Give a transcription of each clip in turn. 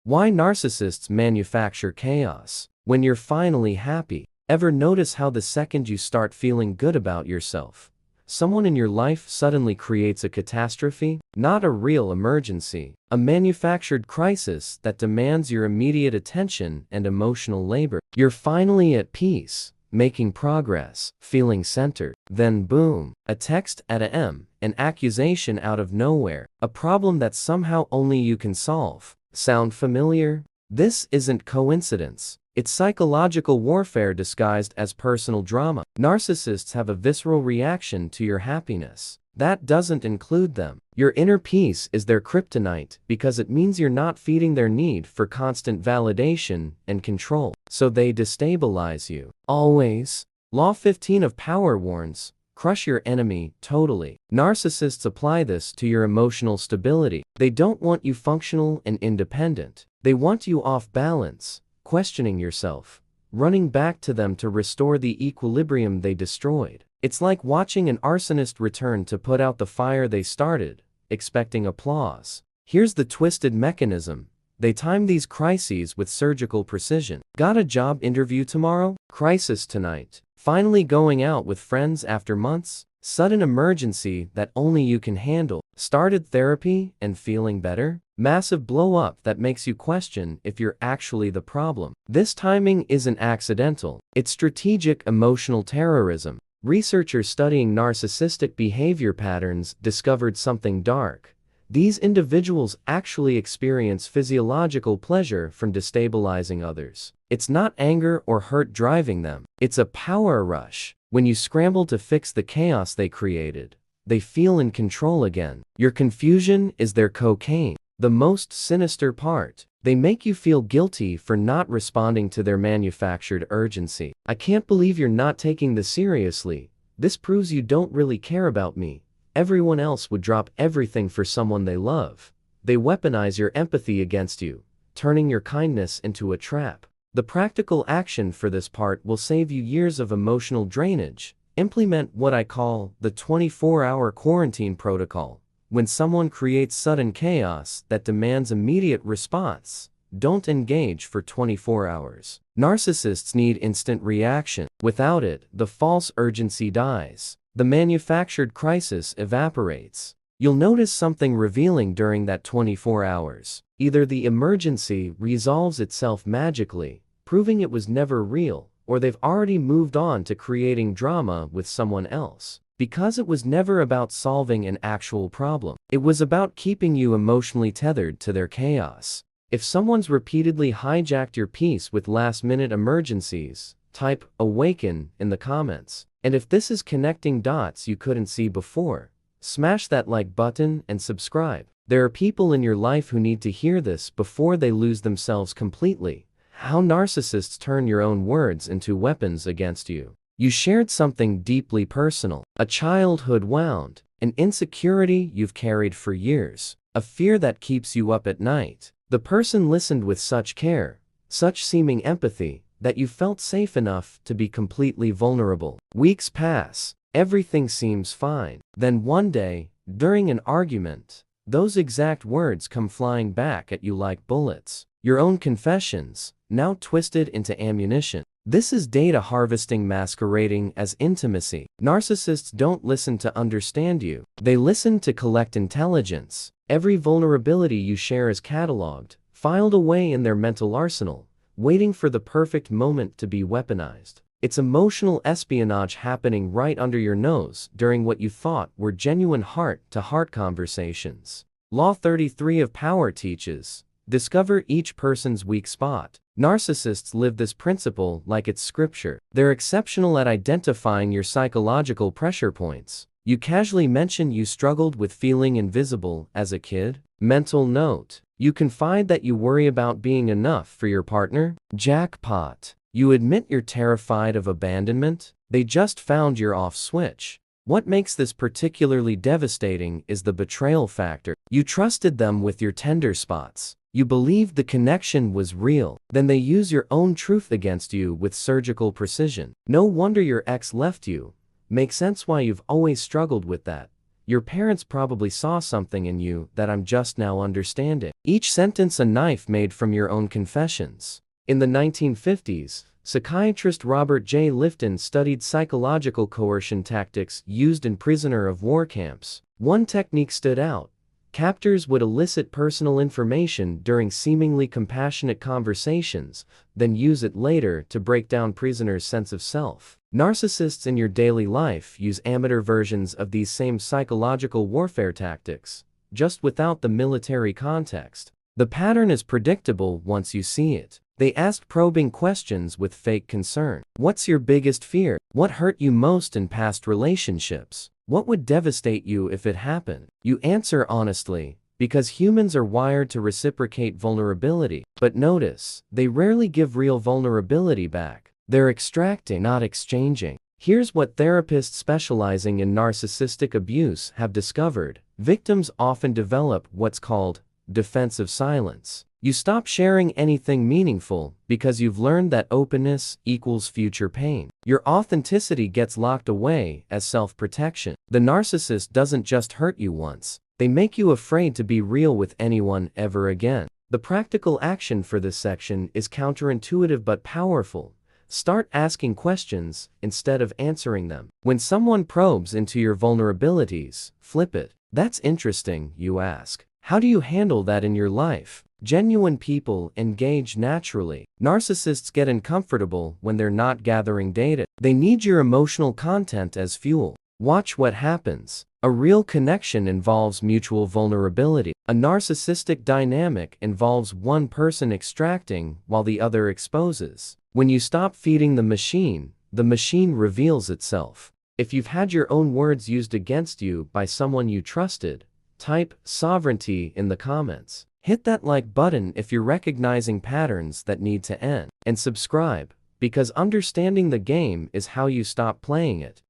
Why narcissists manufacture chaos. When you're finally happy, ever notice how the second you start feeling good about yourself, someone in your life suddenly creates a catastrophe? Not a real emergency, a manufactured crisis that demands your immediate attention and emotional labor. You're finally at peace, making progress, feeling centered. Then boom, a text at a M, an accusation out of nowhere, a problem that somehow only you can solve. Sound familiar? This isn't coincidence. It's psychological warfare disguised as personal drama. Narcissists have a visceral reaction to your happiness. That doesn't include them. Your inner peace is their kryptonite because it means you're not feeding their need for constant validation and control. So they destabilize you. Always. Law 15 of Power warns, crush your enemy totally. Narcissists apply this to your emotional stability. They don't want you functional and independent. They want you off balance, questioning yourself, running back to them to restore the equilibrium they destroyed. It's like watching an arsonist return to put out the fire they started, expecting applause. Here's the twisted mechanism. They time these crises with surgical precision. Got a job interview tomorrow? Crisis tonight. Finally going out with friends after months? Sudden emergency that only you can handle. Started therapy and feeling better? Massive blow up that makes you question if you're actually the problem. This timing isn't accidental. It's strategic emotional terrorism. Researchers studying narcissistic behavior patterns discovered something dark. These individuals actually experience physiological pleasure from destabilizing others. It's not anger or hurt driving them. It's a power rush. When you scramble to fix the chaos they created, they feel in control again. Your confusion is their cocaine. The most sinister part, they make you feel guilty for not responding to their manufactured urgency. I can't believe you're not taking this seriously. This proves you don't really care about me. Everyone else would drop everything for someone they love. They weaponize your empathy against you, turning your kindness into a trap. The practical action for this part will save you years of emotional drainage. Implement what I call the 24-hour quarantine protocol. When someone creates sudden chaos that demands immediate response, don't engage for 24 hours. Narcissists need instant reaction. Without it, the false urgency dies. The manufactured crisis evaporates. You'll notice something revealing during that 24 hours. Either the emergency resolves itself magically, proving it was never real, or they've already moved on to creating drama with someone else. Because it was never about solving an actual problem. It was about keeping you emotionally tethered to their chaos. If someone's repeatedly hijacked your peace with last-minute emergencies, type "awaken" in the comments. And if this is connecting dots you couldn't see before, smash that like button and subscribe. There are people in your life who need to hear this before they lose themselves completely. How narcissists turn your own words into weapons against you. You shared something deeply personal, a childhood wound, an insecurity you've carried for years, a fear that keeps you up at night. The person listened with such care, such seeming empathy, that you felt safe enough to be completely vulnerable. Weeks pass, everything seems fine. Then one day, during an argument, those exact words come flying back at you like bullets. Your own confessions, now twisted into ammunition. This is data harvesting masquerading as intimacy. Narcissists don't listen to understand you. They listen to collect intelligence. Every vulnerability you share is cataloged, filed away in their mental arsenal, waiting for the perfect moment to be weaponized. It's emotional espionage happening right under your nose during what you thought were genuine heart-to-heart conversations. Law 33 of Power teaches, discover each person's weak spot. Narcissists live this principle like it's scripture. They're exceptional at identifying your psychological pressure points. You casually mention you struggled with feeling invisible as a kid. Mental note. You confide that you worry about being enough for your partner. Jackpot. You admit you're terrified of abandonment. They just found your off switch. What makes this particularly devastating is the betrayal factor. You trusted them with your tender spots. You believed the connection was real. Then they use your own truth against you with surgical precision. No wonder your ex left you. Makes sense why you've always struggled with that. Your parents probably saw something in you that I'm just now understanding. Each sentence a knife made from your own confessions. In the 1950s, psychiatrist Robert J. Lifton studied psychological coercion tactics used in prisoner of war camps. One technique stood out. Captors would elicit personal information during seemingly compassionate conversations, then use it later to break down prisoners' sense of self. Narcissists in your daily life use amateur versions of these same psychological warfare tactics, just without the military context. The pattern is predictable once you see it. They ask probing questions with fake concern. What's your biggest fear? What hurt you most in past relationships? What would devastate you if it happened? You answer honestly, because humans are wired to reciprocate vulnerability. But notice, they rarely give real vulnerability back. They're extracting, not exchanging. Here's what therapists specializing in narcissistic abuse have discovered. Victims often develop what's called defensive silence. You stop sharing anything meaningful because you've learned that openness equals future pain. Your authenticity gets locked away as self-protection. The narcissist doesn't just hurt you once. They make you afraid to be real with anyone ever again. The practical action for this section is counterintuitive but powerful. Start asking questions instead of answering them. When someone probes into your vulnerabilities, flip it. That's interesting, you ask. How do you handle that in your life? Genuine people engage naturally. Narcissists get uncomfortable when they're not gathering data. They need your emotional content as fuel. Watch what happens. A real connection involves mutual vulnerability. A narcissistic dynamic involves one person extracting while the other exposes. When you stop feeding the machine reveals itself. If you've had your own words used against you by someone you trusted, type sovereignty in the comments. Hit that like button if you're recognizing patterns that need to end. And subscribe, because understanding the game is how you stop playing it.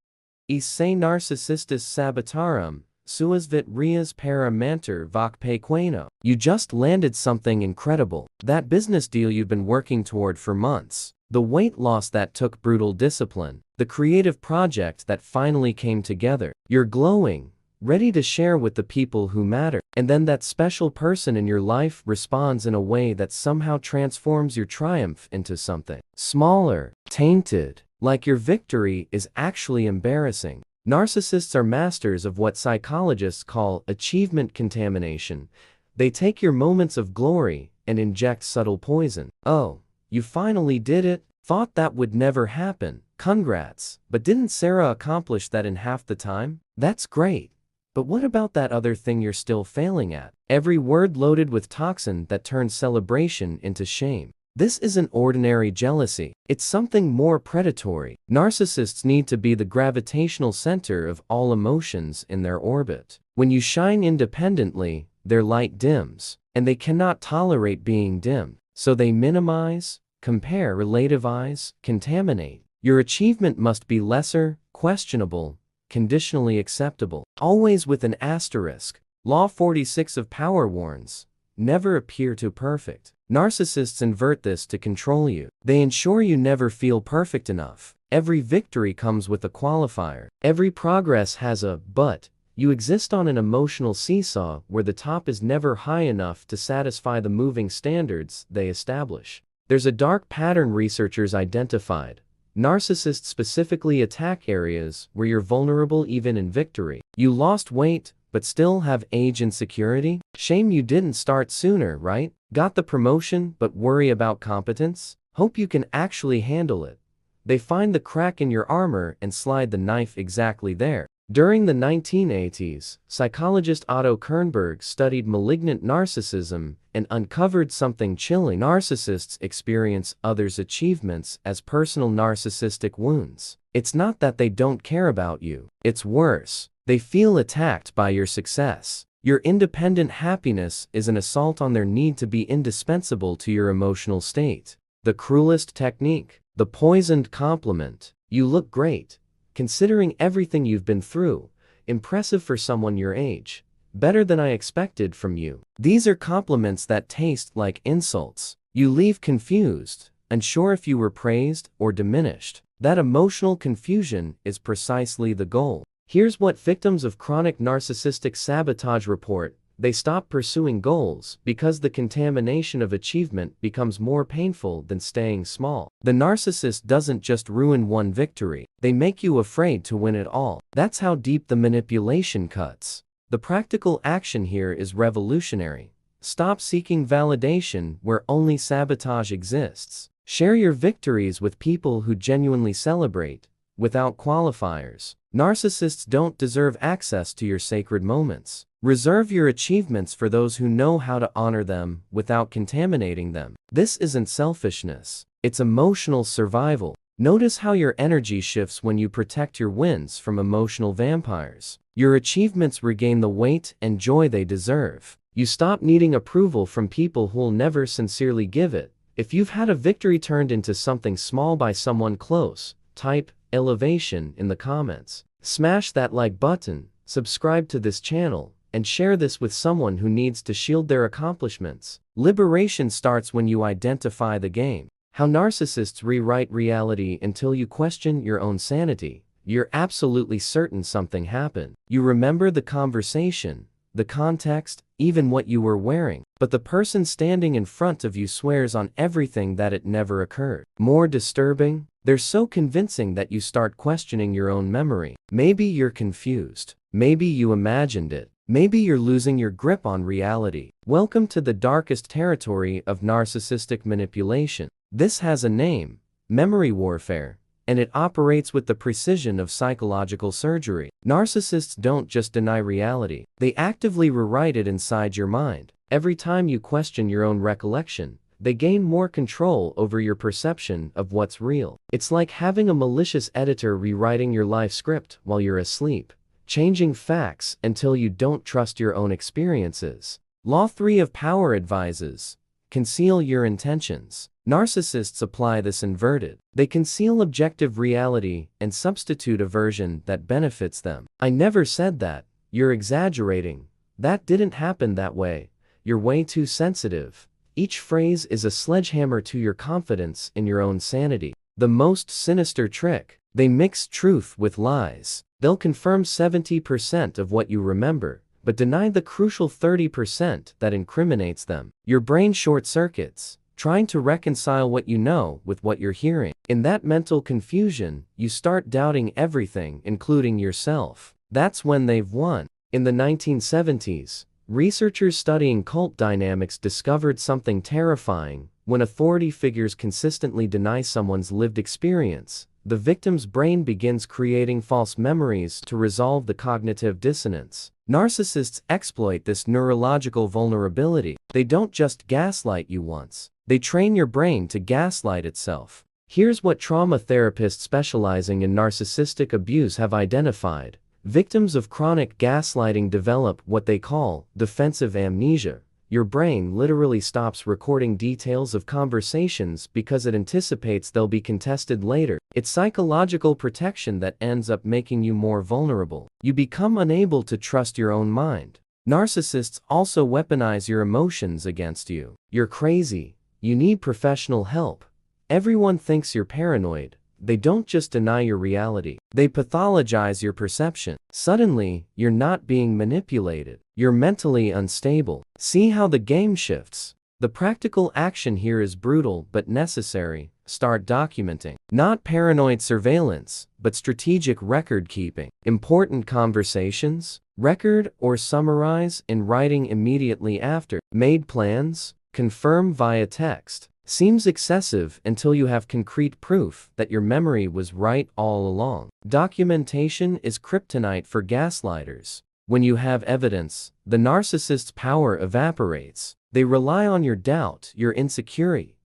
Se narcissistis sabotarum, suas vit reas para manter voc pequeno. You just landed something incredible. That business deal you've been working toward for months. The weight loss that took brutal discipline. The creative project that finally came together. You're glowing, ready to share with the people who matter. And then that special person in your life responds in a way that somehow transforms your triumph into something smaller, tainted, like your victory is actually embarrassing. Narcissists are masters of what psychologists call achievement contamination. They take your moments of glory and inject subtle poison. Oh, you finally did it? Thought that would never happen. Congrats. But didn't Sarah accomplish that in half the time? That's great. But what about that other thing you're still failing at? Every word loaded with toxin that turns celebration into shame. This isn't ordinary jealousy. It's something more predatory. Narcissists need to be the gravitational center of all emotions in their orbit. When you shine independently, their light dims, and they cannot tolerate being dimmed. So they minimize, compare, relativize, contaminate. Your achievement must be lesser, questionable, conditionally acceptable. Always with an asterisk. Law 46 of power warns. Never appear too perfect. Narcissists invert this to control you. They ensure you never feel perfect enough. Every victory comes with a qualifier. Every progress has a but. You exist on an emotional seesaw where the top is never high enough to satisfy the moving standards they establish. There's a dark pattern researchers identified. Narcissists specifically attack areas where you're vulnerable even in victory. You lost weight, but still have age insecurity? Shame you didn't start sooner, right? Got the promotion, but worry about competence? Hope you can actually handle it. They find the crack in your armor and slide the knife exactly there. During the 1980s, psychologist Otto Kernberg studied malignant narcissism and uncovered something chilling. Narcissists experience others' achievements as personal narcissistic wounds. It's not that they don't care about you. It's worse. They feel attacked by your success. Your independent happiness is an assault on their need to be indispensable to your emotional state. The cruelest technique. The poisoned compliment. You look great. Considering everything you've been through, impressive for someone your age. Better than I expected from you. These are compliments that taste like insults. You leave confused, unsure if you were praised or diminished. That emotional confusion is precisely the goal. Here's what victims of chronic narcissistic sabotage report: they stop pursuing goals because the contamination of achievement becomes more painful than staying small. The narcissist doesn't just ruin one victory, they make you afraid to win it all. That's how deep the manipulation cuts. The practical action here is revolutionary. Stop seeking validation where only sabotage exists. Share your victories with people who genuinely celebrate, without qualifiers. Narcissists don't deserve access to your sacred moments. Reserve your achievements for those who know how to honor them without contaminating them. This isn't selfishness, it's emotional survival. Notice how your energy shifts when you protect your wins from emotional vampires. Your achievements regain the weight and joy they deserve. You stop needing approval from people who'll never sincerely give it. If you've had a victory turned into something small by someone close, type elevation in the comments. Smash that like button, subscribe to this channel, and share this with someone who needs to shield their accomplishments. Liberation starts when you identify the game. How narcissists rewrite reality until you question your own sanity. You're absolutely certain something happened. You remember the conversation, the context, even what you were wearing, but the person standing in front of you swears on everything that it never occurred. More disturbing, they're so convincing that you start questioning your own memory. Maybe you're confused. Maybe you imagined it. Maybe you're losing your grip on reality. Welcome to the darkest territory of narcissistic manipulation. This has a name: memory warfare, and it operates with the precision of psychological surgery. Narcissists don't just deny reality, they actively rewrite it inside your mind. Every time you question your own recollection, they gain more control over your perception of what's real. It's like having a malicious editor rewriting your life script while you're asleep, changing facts until you don't trust your own experiences. Law 3 of Power advises: conceal your intentions. Narcissists apply this inverted. They conceal objective reality and substitute a version that benefits them. I never said that. You're exaggerating. That didn't happen that way. You're way too sensitive. Each phrase is a sledgehammer to your confidence in your own sanity. The most sinister trick: they mix truth with lies. They'll confirm 70% of what you remember, but deny the crucial 30% that incriminates them. Your brain short-circuits, trying to reconcile what you know with what you're hearing. In that mental confusion, you start doubting everything, including yourself. That's when they've won. In the 1970s, researchers studying cult dynamics discovered something terrifying. When authority figures consistently deny someone's lived experience, the victim's brain begins creating false memories to resolve the cognitive dissonance. Narcissists exploit this neurological vulnerability. They don't just gaslight you once, they train your brain to gaslight itself. Here's what trauma therapists specializing in narcissistic abuse have identified. Victims of chronic gaslighting develop what they call defensive amnesia. Your brain literally stops recording details of conversations because it anticipates they'll be contested later. It's psychological protection that ends up making you more vulnerable. You become unable to trust your own mind. Narcissists also weaponize your emotions against you. You're crazy. You need professional help. Everyone thinks you're paranoid. They don't just deny your reality, they pathologize your perception. Suddenly, you're not being manipulated. You're mentally unstable. See how the game shifts? The practical action here is brutal but necessary. Start documenting. Not paranoid surveillance, but strategic record keeping. Important conversations, record or summarize in writing immediately after. Made plans, confirm via text. Seems excessive until you have concrete proof that your memory was right all along. Documentation is kryptonite for gaslighters. When you have evidence, the narcissist's power evaporates. They rely on your doubt, your insecurity,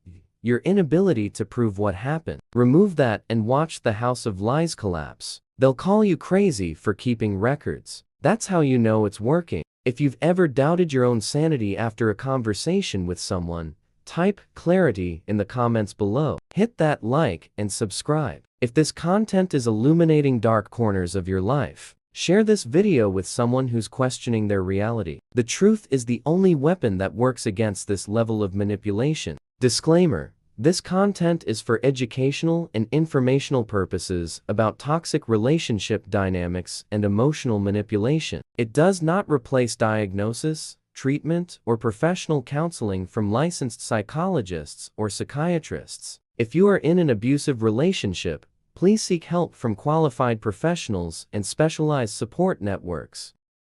your inability to prove what happened. Remove that and watch the house of lies collapse. They'll call you crazy for keeping records. That's how you know it's working. If you've ever doubted your own sanity after a conversation with someone, type clarity in the comments below. Hit that like and subscribe. If this content is illuminating dark corners of your life, share this video with someone who's questioning their reality. The truth is the only weapon that works against this level of manipulation. Disclaimer: This content is for educational and informational purposes about toxic relationship dynamics and emotional manipulation. It does not replace diagnosis, treatment, or professional counseling from licensed psychologists or psychiatrists. If you are in an abusive relationship, please seek help from qualified professionals and specialized support networks.